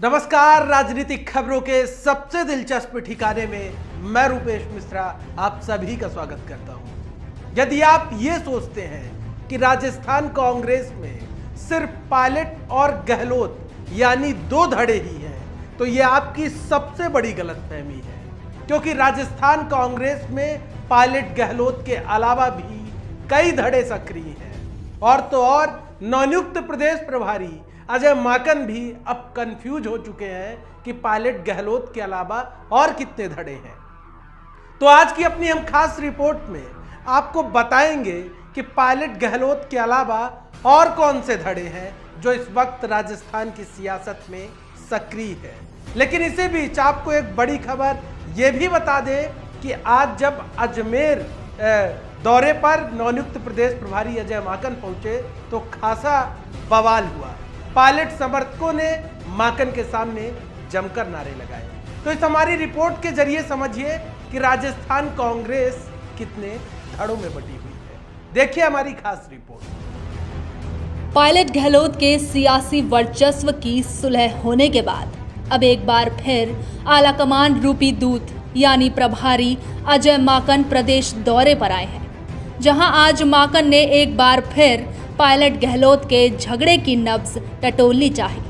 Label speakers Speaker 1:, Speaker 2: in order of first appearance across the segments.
Speaker 1: नमस्कार। राजनीतिक खबरों के सबसे दिलचस्प ठिकाने में मैं रूपेश मिश्रा आप सभी का स्वागत करता हूं। यदि आप ये सोचते हैं कि राजस्थान कांग्रेस में सिर्फ पायलट और गहलोत यानी दो धड़े ही हैं, तो ये आपकी सबसे बड़ी गलतफहमी है, क्योंकि राजस्थान कांग्रेस में पायलट गहलोत के अलावा भी कई धड़े सक्रिय हैं। और तो और नवनियुक्त प्रदेश प्रभारी अजय माकन भी अब कंफ्यूज हो चुके हैं कि पायलट गहलोत के अलावा और कितने धड़े हैं। तो आज की अपनी हम खास रिपोर्ट में आपको बताएंगे कि पायलट गहलोत के अलावा और कौन से धड़े हैं जो इस वक्त राजस्थान की सियासत में सक्रिय है। लेकिन इसी बीच आपको एक बड़ी खबर यह भी बता दें कि आज जब अजमेर दौरे पर नवनियुक्त प्रदेश प्रभारी अजय माकन पहुंचे तो खासा बवाल हुआ। पायलट समर्थकों ने माकन के सामने जमकर नारे लगाए। तो इस हमारी रिपोर्ट के जरिए समझिए कि राजस्थान कांग्रेस कितने धड़ों में बटी हुई है। देखिए हमारी खास रिपोर्ट।
Speaker 2: पायलट गहलोत के सियासी वर्चस्व की सुलह होने के बाद अब एक बार फिर आलाकमान रूपी दूत यानी प्रभारी अजय माकन प्रदेश दौरे पर आए हैं, जहां आज माकन ने एक बार फिर पायलट गहलोत के झगड़े की नब्ज टटोलनी चाही।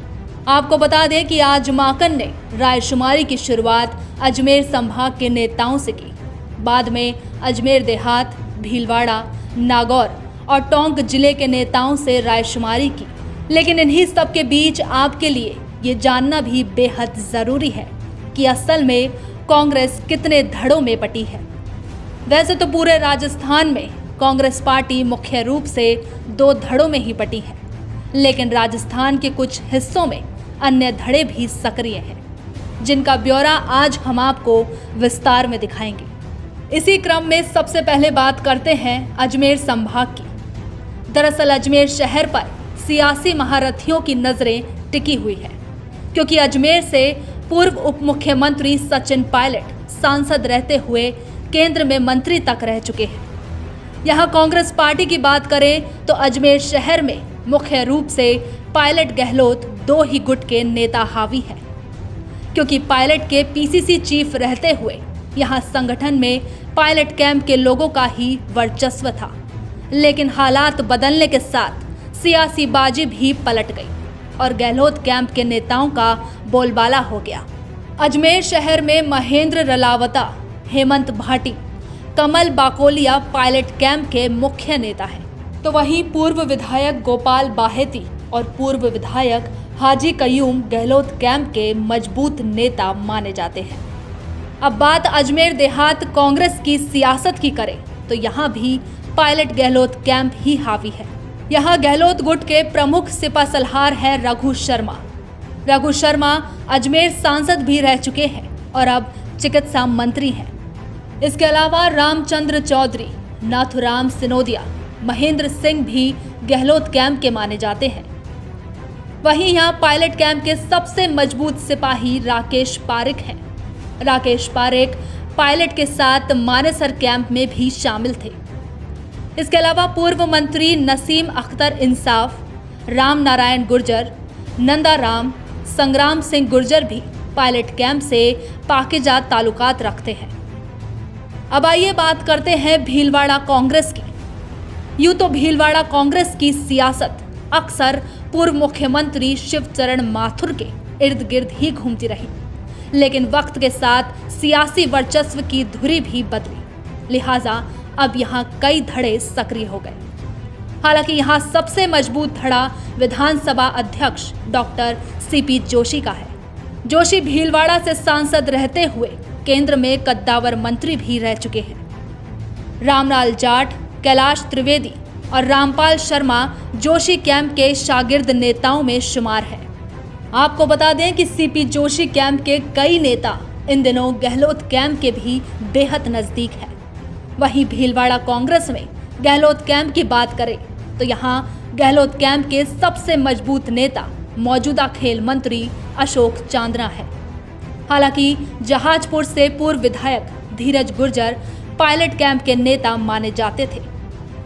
Speaker 2: आपको बता दें कि आज माकन ने रायशुमारी की शुरुआत अजमेर संभाग के नेताओं से की। बाद में अजमेर देहात, भीलवाड़ा, नागौर और टोंक जिले के नेताओं से रायशुमारी की। लेकिन इन्हीं सब के बीच आपके लिए ये जानना भी बेहद ज़रूरी है कि असल में कांग्रेस कितने धड़ों में बटी है। वैसे तो पूरे राजस्थान में कांग्रेस पार्टी मुख्य रूप से दो धड़ों में ही बटी है, लेकिन राजस्थान के कुछ हिस्सों में अन्य धड़े भी सक्रिय हैं, जिनका ब्यौरा आज हम आपको विस्तार में दिखाएंगे। इसी क्रम में सबसे पहले बात करते हैं अजमेर संभाग की। दरअसल अजमेर शहर पर सियासी महारथियों की नजरें टिकी हुई है, क्योंकि अजमेर से पूर्व उप मुख्यमंत्री सचिन पायलट सांसद रहते हुए केंद्र में मंत्री तक रह चुके हैं। यहाँ कांग्रेस पार्टी की बात करें तो अजमेर शहर में मुख्य रूप से पायलट गहलोत दो ही गुट के नेता हावी हैं, क्योंकि पायलट के पीसीसी चीफ रहते हुए यहाँ संगठन में पायलट कैंप के लोगों का ही वर्चस्व था। लेकिन हालात बदलने के साथ सियासी बाजी भी पलट गई और गहलोत कैंप के नेताओं का बोलबाला हो गया। अजमेर शहर में महेंद्र रलावता, हेमंत भाटी, कमल बाकोलिया पायलट कैंप के मुख्य नेता हैं, तो वहीं पूर्व विधायक गोपाल बाहेती और पूर्व विधायक हाजी कयूम गहलोत कैंप के मजबूत नेता माने जाते हैं। अब बात अजमेर देहात कांग्रेस की सियासत की करें तो यहाँ भी पायलट गहलोत कैंप ही हावी है। यहाँ गहलोत गुट के प्रमुख सिपा सलाहकार है रघु शर्मा। रघु शर्मा अजमेर सांसद भी रह चुके हैं और अब चिकित्सा मंत्री हैं। इसके अलावा रामचंद्र चौधरी, नाथुराम सिनोदिया, महेंद्र सिंह भी गहलोत कैंप के माने जाते हैं। वहीं यहाँ पायलट कैंप के सबसे मजबूत सिपाही राकेश पारेख हैं। राकेश पारेख पायलट के साथ मानेसर कैंप में भी शामिल थे। इसके अलावा पूर्व मंत्री नसीम अख्तर इंसाफ, राम नारायण गुर्जर, नंदा राम, संग्राम सिंह गुर्जर भी पायलट कैंप से पाकिजा ताल्लुकात रखते हैं। अब आइए बात करते हैं भीलवाड़ा कांग्रेस की। यूं तो भीलवाड़ा कांग्रेस की सियासत अक्सर पूर्व मुख्यमंत्री शिवचरण माथुर के इर्द गिर्द ही घूमती रही, लेकिन वक्त के साथ सियासी वर्चस्व की धुरी भी बदली, लिहाजा अब यहाँ कई धड़े सक्रिय हो गए। हालांकि यहाँ सबसे मजबूत धड़ा विधानसभा अध्यक्ष डॉक्टर सीपी जोशी का है। जोशी भीलवाड़ा से सांसद रहते हुए केंद्र में कद्दावर मंत्री भी रह चुके हैं। रामलाल जाट, कैलाश त्रिवेदी और रामपाल शर्मा जोशी कैंप के शागिर्द नेताओं में शुमार हैं। आपको बता दें कि सीपी जोशी कैंप के कई नेता इन दिनों गहलोत कैंप के भी बेहद नजदीक हैं। वहीं भीलवाड़ा कांग्रेस में गहलोत कैंप की बात करें तो यहाँ गहलोत कैंप के सबसे मजबूत नेता मौजूदा खेल मंत्री अशोक चांदना है। हालांकि जहाजपुर से पूर्व विधायक धीरज गुर्जर पायलट कैंप के नेता माने जाते थे,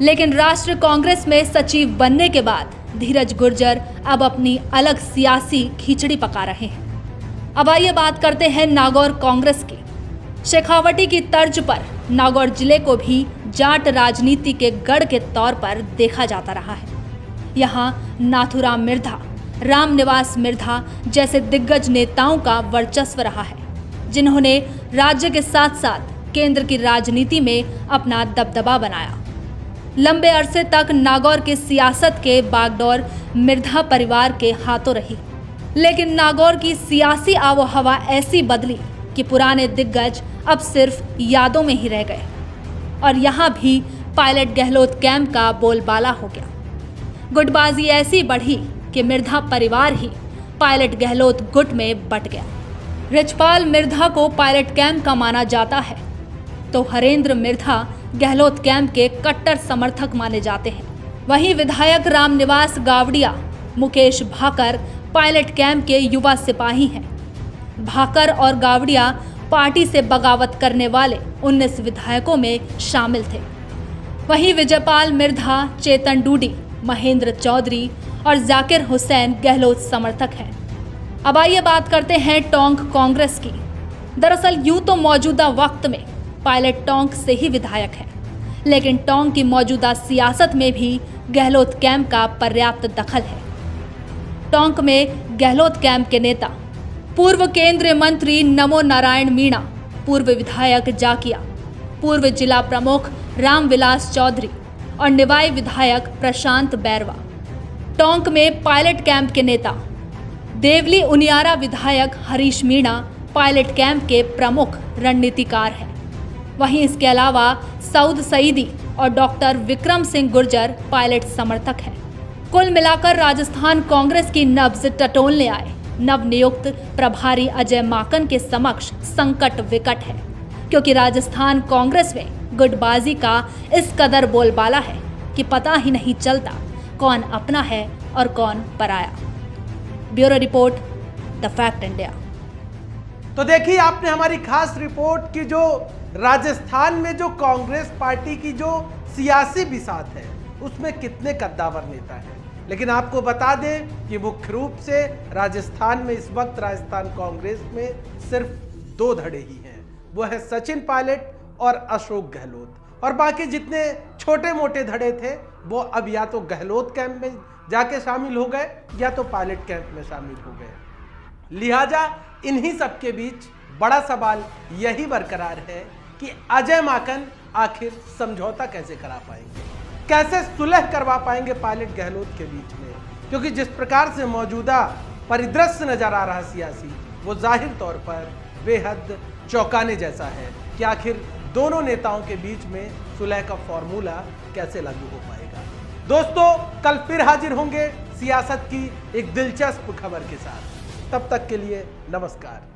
Speaker 2: लेकिन राष्ट्रीय कांग्रेस में सचिव बनने के बाद धीरज गुर्जर अब अपनी अलग सियासी खिचड़ी पका रहे हैं। अब आइए बात करते हैं नागौर कांग्रेस की। शेखावटी की तर्ज पर नागौर जिले को भी जाट राजनीति के गढ़ के तौर पर देखा जाता रहा है। यहाँ नाथुराम मिर्धा, रामनिवास मिर्धा जैसे दिग्गज नेताओं का वर्चस्व रहा है, जिन्होंने राज्य के साथ साथ केंद्र की राजनीति में अपना दबदबा बनाया। लंबे अरसे तक नागौर की सियासत के बागडोर मिर्धा परिवार के हाथों रही, लेकिन नागौर की सियासी आबोहवा ऐसी बदली कि पुराने दिग्गज अब सिर्फ यादों में ही रह गए और यहाँ भी पायलट गहलोत कैंप का बोलबाला हो गया। गुटबाजी ऐसी बढ़ी कि मिर्धा परिवार ही पायलट गहलोत गुट में बट गया। रिचपाल मिर्धा को पायलट कैंप का माना जाता है तो हरेंद्र मिर्धा गहलोत कैंप के कट्टर समर्थक माने जाते हैं। वहीं विधायक रामनिवास गावड़िया, मुकेश भाकर पायलट कैंप के युवा सिपाही हैं। भाकर और गावड़िया पार्टी से बगावत करने वाले 19 विधायकों में शामिल थे। वहीं विजयपाल मिर्धा, चेतन डूडी, महेंद्र चौधरी और जाकिर हुसैन गहलोत समर्थक हैं। अब आइए बात करते हैं टोंक कांग्रेस की। दरअसल यूं तो मौजूदा वक्त में पायलट टोंक से ही विधायक है, लेकिन टोंक की मौजूदा सियासत में भी गहलोत कैंप का पर्याप्त दखल है। टोंक में गहलोत कैंप के नेता पूर्व केंद्रीय मंत्री नमो नारायण मीणा, पूर्व विधायक जाकिया, पूर्व जिला प्रमुख रामविलास चौधरी और निवाई विधायक प्रशांत बैरवा। टोंक में पायलट कैंप के नेता देवली उनियारा विधायक हरीश मीणा पायलट कैंप के प्रमुख रणनीतिकार हैं। वहीं इसके अलावा सऊद सईदी और डॉक्टर विक्रम सिंह गुर्जर पायलट समर्थक हैं। कुल मिलाकर राजस्थान कांग्रेस की नब्ज टटोलने आए नवनियुक्त प्रभारी अजय माकन के समक्ष संकट विकट है, क्योंकि राजस्थान कांग्रेस में गुटबाजी का इस कदर बोलबाला है कि पता ही नहीं चलता कौन अपना है और कौन पराया। Bureau report, the fact India.
Speaker 1: तो देखिए आपने हमारी खास रिपोर्ट की जो राजस्थान में जो कांग्रेस पार्टी की जो सियासी बिसात है उसमें कितने कद्दावर नेता हैं। लेकिन आपको बता दें कि मुख्य रूप से राजस्थान में इस वक्त राजस्थान कांग्रेस में सिर्फ 2 धड़े ही हैं, वो है सचिन पायलट और अशोक गहलोत, और बाकी जितने छोटे मोटे धड़े थे वो अब या तो गहलोत कैंप में जाके शामिल हो गए या तो पायलट कैंप में शामिल हो गए। लिहाजा इन्हीं सब के बीच बड़ा सवाल यही बरकरार है कि अजय माकन आखिर समझौता कैसे करा पाएंगे, कैसे सुलह करवा पाएंगे पायलट गहलोत के बीच में, क्योंकि जिस प्रकार से मौजूदा परिदृश्य नजर आ रहा सियासी, वो जाहिर तौर पर बेहद चौंकाने जैसा है कि आखिर दोनों नेताओं के बीच में सुलह का फॉर्मूला कैसे लागू हो पाएगा। दोस्तों, कल फिर हाजिर होंगे सियासत की एक दिलचस्प खबर के साथ। तब तक के लिए नमस्कार।